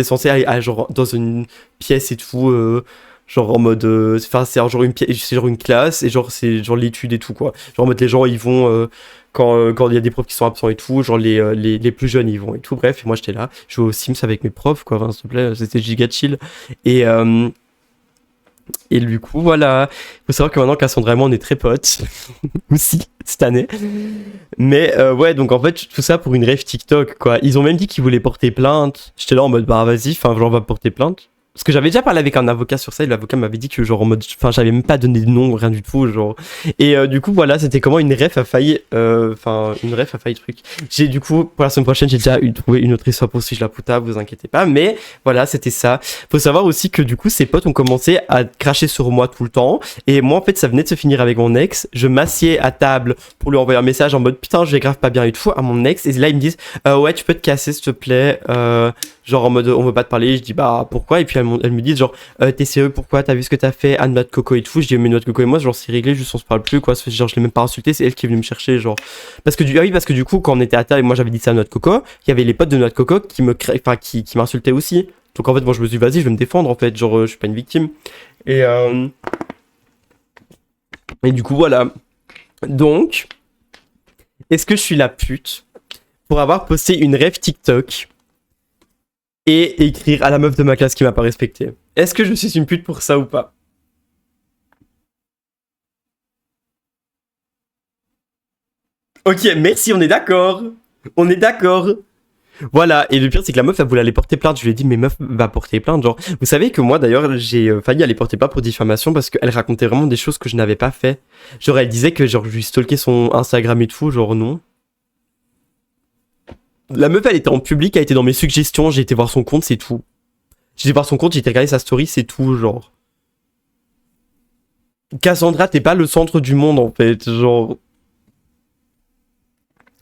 censé aller genre dans une pièce et tout genre en mode enfin c'est genre une pièce, c'est genre une classe et genre c'est genre l'étude et tout quoi, genre en mode les gens ils vont quand il y a des profs qui sont absents et tout, genre les plus jeunes ils vont et tout. Bref, et moi j'étais là, je jouais aux Sims avec mes profs quoi, enfin, s'il te plaît, c'était giga chill. et et du coup, voilà. Faut savoir que maintenant, Cassandra et moi, on est très potes. Aussi, cette année. Mais ouais, donc en fait, tout ça pour une rêve TikTok, quoi. Ils ont même dit qu'ils voulaient porter plainte. J'étais là en mode, bah vas-y, enfin, genre, on va porter plainte. Parce que j'avais déjà parlé avec un avocat sur ça, et l'avocat m'avait dit que, genre, en mode. Enfin, j'avais même pas donné de nom, rien du tout, genre. Et du coup, voilà, c'était comment une ref a failli. Enfin, une ref a failli truc. J'ai, du coup, pour la semaine prochaine, j'ai déjà trouvé une autre histoire pour si je la puta, vous inquiétez pas. Mais voilà, c'était ça. Faut savoir aussi que, du coup, ses potes ont commencé à cracher sur moi tout le temps. Et moi, en fait, ça venait de se finir avec mon ex. Je m'assieds à table pour lui envoyer un message en mode putain, je vais grave pas bien et tout à mon ex. Et là, ils me disent, ouais, tu peux te casser, s'il te plaît. Genre en mode on veut pas te parler. Je dis bah pourquoi. Et puis elles me disent genre t'es sérieux, pourquoi, t'as vu ce que t'as fait à Noix de Coco et tout. Je dis mais Noix de Coco et moi genre c'est réglé, juste on se parle plus quoi. Genre je l'ai même pas insulté, c'est elle qui est venue me chercher genre parce que du coup quand on était à table et moi j'avais dit ça à Noix de Coco, il y avait les potes de Noix de Coco qui qui m'insultaient aussi. Donc en fait moi je me suis dit vas-y, je vais me défendre en fait, genre je suis pas une victime. Et du coup voilà. Donc est-ce que je suis la pute pour avoir posté une rêve TikTok et écrire à la meuf de ma classe qui m'a pas respecté? Est-ce que je suis une pute pour ça ou pas? Ok, merci, on est d'accord. On est d'accord. Voilà, et le pire c'est que la meuf elle voulait aller porter plainte. Je lui ai dit mais meuf va porter plainte. Genre, vous savez que moi d'ailleurs j'ai failli aller porter plainte pour diffamation parce qu'elle racontait vraiment des choses que je n'avais pas fait. Genre elle disait que genre je lui stalkais son Instagram et tout, genre non. La meuf elle était en public, elle était dans mes suggestions, j'ai été voir son compte, c'est tout. J'ai été voir son compte, j'ai été regarder sa story, c'est tout, genre. Cassandra, t'es pas le centre du monde en fait, genre.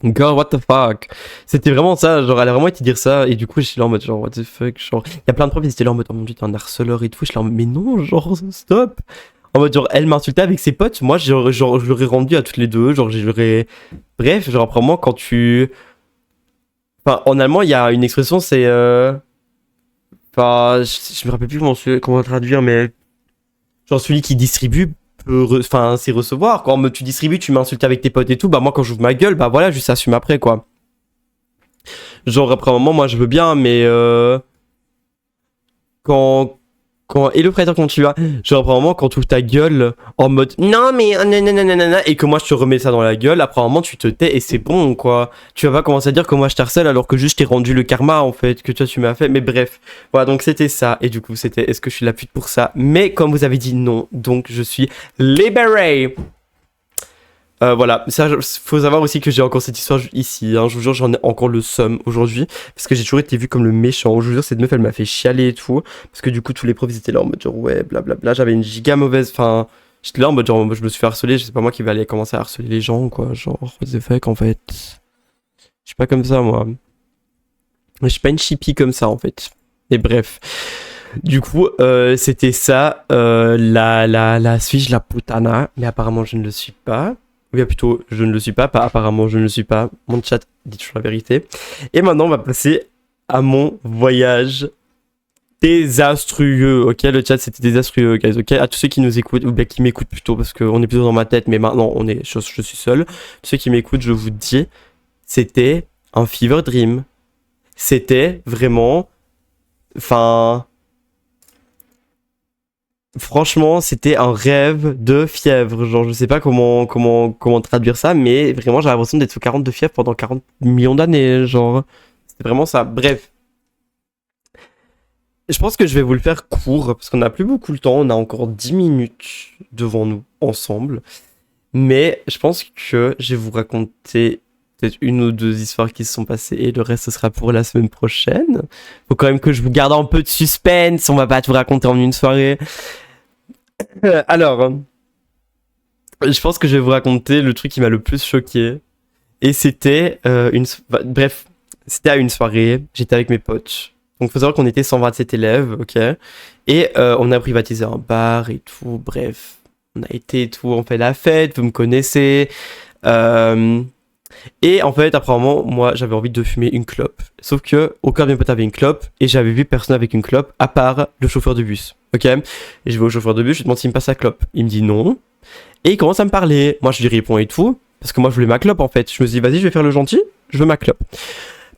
Girl, what the fuck. C'était vraiment ça, genre, elle a vraiment été dire ça, et du coup, j'étais là en mode, genre, what the fuck, genre, il y a plein de profs, ils étaient là en mode, oh mon dieu, t'es un harceleur et tout, j'étais là en mode, mais non, genre, stop. En mode, genre, elle m'insultait avec ses potes, moi, genre, je l'aurais rendu à toutes les deux, genre, je l'aurais. Bref, genre, après, moi, quand tu. Enfin, en allemand, il y a une expression, c'est. Enfin, je me rappelle plus comment traduire, mais. Genre, celui qui distribue enfin, c'est recevoir. Quand tu distribues, tu m'insultes avec tes potes et tout, bah, moi, quand j'ouvre ma gueule, bah voilà, juste assume après, quoi. Genre, après un moment, moi, je veux bien, mais quand. Et le prêteur, quand tu vas. Genre, après un moment, quand tu ouvres ta gueule en mode non, mais nanana, et que moi, je te remets ça dans la gueule, après un moment, tu te tais et c'est bon, quoi. Tu vas pas commencer à dire que moi, je t'harcèle alors que juste, je t'ai rendu le karma, en fait, que toi, tu m'as fait. Mais bref. Voilà, donc c'était ça. Et du coup, c'était est-ce que je suis la pute pour ça? Mais comme vous avez dit non, donc je suis libéré. Voilà, ça, faut savoir aussi que j'ai encore cette histoire ici, hein. Je vous jure, j'en ai encore le seum aujourd'hui, parce que j'ai toujours été vu comme le méchant. Je vous jure, cette meuf, elle m'a fait chialer et tout, parce que du coup, tous les profs, ils étaient là en mode genre, ouais, blablabla, j'avais une giga mauvaise, enfin, j'étais là en mode genre, je me suis fait harceler, je sais pas moi qui vais aller commencer à harceler les gens, quoi, genre, what the fuck, en fait. Je suis pas comme ça, moi. Je suis pas une chippie comme ça, en fait. Et bref. Du coup, c'était ça, suis-je la putana, mais apparemment, je ne le suis pas. Ou bien plutôt, je ne le suis pas, apparemment je ne le suis pas. Mon chat dit toujours la vérité. Et maintenant, on va passer à mon voyage désastrueux. Ok, le chat c'était désastrueux, guys. Ok, à tous ceux qui nous écoutent, ou bien qui m'écoutent plutôt, parce qu'on est plutôt dans ma tête, mais maintenant je suis seul. Tous ceux qui m'écoutent, je vous dis, c'était un fever dream. C'était vraiment. Enfin. Franchement, c'était un rêve de fièvre. Genre, je sais pas comment traduire ça, mais vraiment, j'ai l'impression d'être sous 40 de fièvre pendant 40 millions d'années. Genre, c'était vraiment ça. Bref. Je pense que je vais vous le faire court, parce qu'on n'a plus beaucoup le temps. On a encore 10 minutes devant nous, ensemble. Mais je pense que je vais vous raconter peut-être une ou deux histoires qui se sont passées, et le reste, ce sera pour la semaine prochaine. Faut quand même que je vous garde un peu de suspense. On va pas tout raconter en une soirée. Alors, je pense que je vais vous raconter le truc qui m'a le plus choqué. Et c'était bref, c'était à une soirée, j'étais avec mes potes. Donc, faut savoir qu'on était 127 élèves, ok. Et on a privatisé un bar et tout, bref. On a été et tout, on fait la fête, vous me connaissez. Et en fait, apparemment, moi, j'avais envie de fumer une clope. Sauf que aucun de mes potes avait une clope, et j'avais vu personne avec une clope, à part le chauffeur de bus, ok. Et je vais au chauffeur de bus, je lui demande s'il me passe sa clope. Il me dit non. Et il commence à me parler. Moi, je lui réponds et tout, parce que moi, je voulais ma clope, en fait. Je me suis dit, vas-y, je vais faire le gentil, je veux ma clope.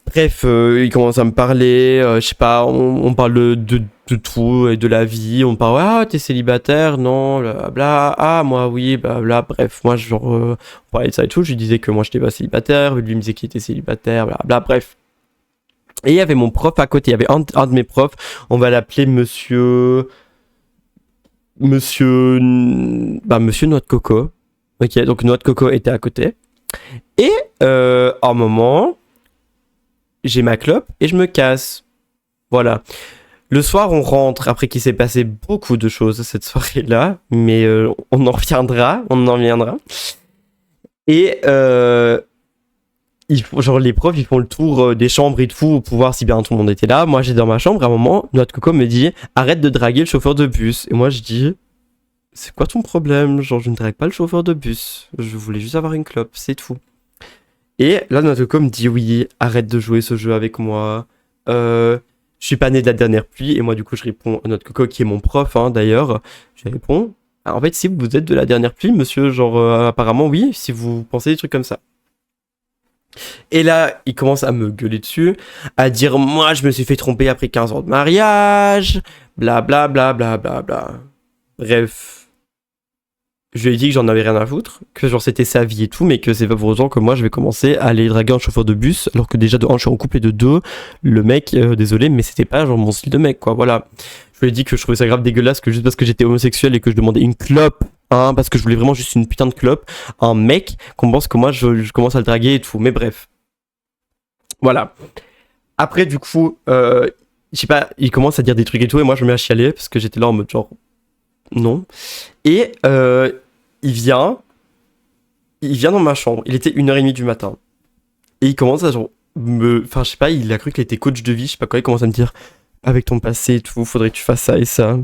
Bref, il commence à me parler, je sais pas, on parle de tout et de la vie, on parle, ah, t'es célibataire, non, blabla, ah, moi, oui, blabla, bref, moi, genre, on parlait de ça et tout, je lui disais que moi, j'étais pas célibataire, lui me disait qu'il était célibataire, blabla, bref. Et il y avait mon prof à côté, il y avait un de mes profs, on va l'appeler monsieur Noix de Coco, ok, donc Noix de Coco était à côté, et à un moment, j'ai ma clope et je me casse. Voilà. Le soir, on rentre, après qu'il s'est passé beaucoup de choses cette soirée-là, mais on en reviendra, Et genre les profs, ils font le tour des chambres et tout pour voir si bien tout le monde était là. Moi, j'étais dans ma chambre, à un moment, notre coco me dit « Arrête de draguer le chauffeur de bus ». Et moi, je dis « C'est quoi ton problème? Genre, je ne drague pas le chauffeur de bus. Je voulais juste avoir une clope, c'est tout. » Et là, notre coco me dit oui, arrête de jouer ce jeu avec moi. Je suis pas né de la dernière pluie. Et moi, du coup, je réponds à notre coco qui est mon prof, hein, d'ailleurs. Je réponds, ah, en fait, si vous êtes de la dernière pluie, monsieur, genre, apparemment, oui, si vous pensez des trucs comme ça. Et là, il commence à me gueuler dessus, à dire, moi, je me suis fait tromper après 15 ans de mariage, bla bla bla bla bla bla. Bref. Je lui ai dit que j'en avais rien à foutre, que genre c'était sa vie et tout, mais que c'est pas pour autant que moi je vais commencer à aller draguer un chauffeur de bus, alors que déjà de 1 je suis en couple et de 2, le mec, désolé, mais c'était pas genre mon style de mec, quoi, voilà. Je lui ai dit que je trouvais ça grave dégueulasse, que juste parce que j'étais homosexuel et que je demandais une clope, hein, parce que je voulais vraiment juste une putain de clope, un mec, qu'on pense que moi je commence à le draguer et tout, mais bref. Voilà. Après, du coup, je sais pas, il commence à dire des trucs et tout, et moi je me mets à chialer, parce que j'étais là en mode genre, non. Et il vient dans ma chambre. Il était 1h30 du matin. Et il commence à genre enfin je sais pas, il a cru qu'il était coach de vie, je sais pas quoi, il commence à me dire avec ton passé et tout, faudrait que tu fasses ça et ça.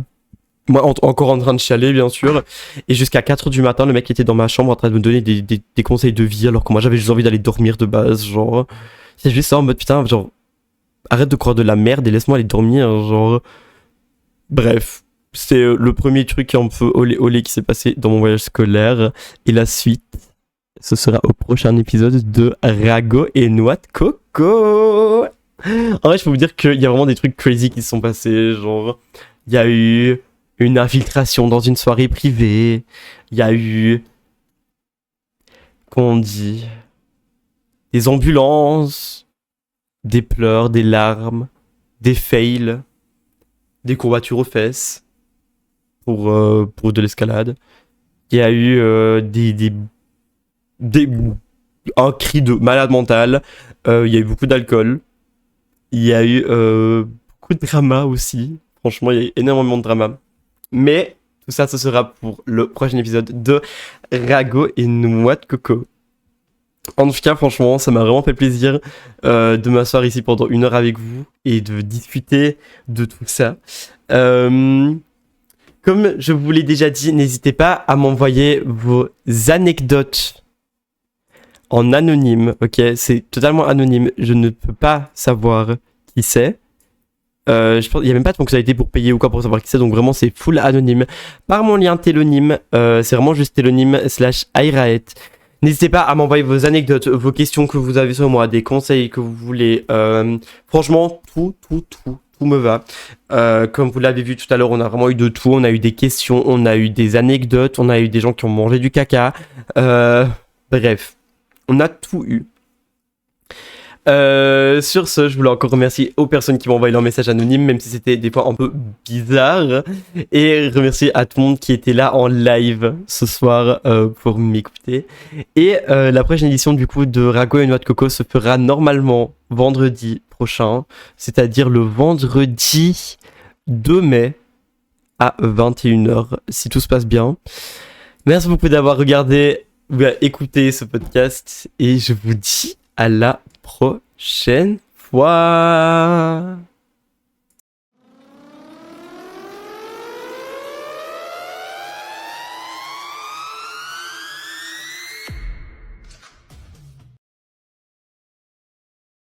Moi encore en train de chialer bien sûr. Et jusqu'à 4h du matin, le mec était dans ma chambre en train de me donner des conseils de vie alors que moi j'avais juste envie d'aller dormir de base, genre. C'est juste ça en mode putain, genre arrête de croire de la merde et laisse-moi aller dormir, genre. Bref, c'est le premier truc un peu olé olé qui s'est passé dans mon voyage scolaire. Et la suite, ce sera au prochain épisode de Rago et Noix de Coco. En vrai, je peux vous dire qu'il y a vraiment des trucs crazy qui se sont passés. Genre, il y a eu une infiltration dans une soirée privée. Il y a eu, comment on dit, des ambulances, des pleurs, des larmes, des fails, des courbatures aux fesses pour de l'escalade. Il y a eu un cri de malade mental. Il y a eu beaucoup d'alcool. Il y a eu beaucoup de drama aussi. Franchement, il y a eu énormément de drama. Mais tout ça, ce sera pour le prochain épisode de Rago et Noix de Coco. En tout cas, franchement, ça m'a vraiment fait plaisir de m'asseoir ici pendant 1 heure avec vous et de discuter de tout ça. Comme je vous l'ai déjà dit, n'hésitez pas à m'envoyer vos anecdotes en anonyme, ok? C'est totalement anonyme, je ne peux pas savoir qui c'est. Je pense, il n'y a même pas de fonctionnalité pour payer ou quoi pour savoir qui c'est, donc vraiment c'est full anonyme. Par mon lien Telonyme, c'est vraiment juste Telonyme/Airaet. N'hésitez pas à m'envoyer vos anecdotes, vos questions que vous avez sur moi, des conseils que vous voulez. Franchement, tout me va. Comme vous l'avez vu tout à l'heure, on a vraiment eu de tout. On a eu des questions, on a eu des anecdotes, on a eu des gens qui ont mangé du caca. Bref, on a tout eu. Sur ce, je voulais encore remercier aux personnes qui m'ont envoyé leur message anonyme, même si c'était des fois un peu bizarre, et remercier à tout le monde qui était là en live ce soir pour m'écouter. Et la prochaine édition du coup de Rago et Noix de Coco se fera normalement vendredi prochain, c'est-à-dire le vendredi 2 mai à 21h, si tout se passe bien. Merci beaucoup d'avoir regardé ou écouté ce podcast, et je vous dis à la prochaine fois.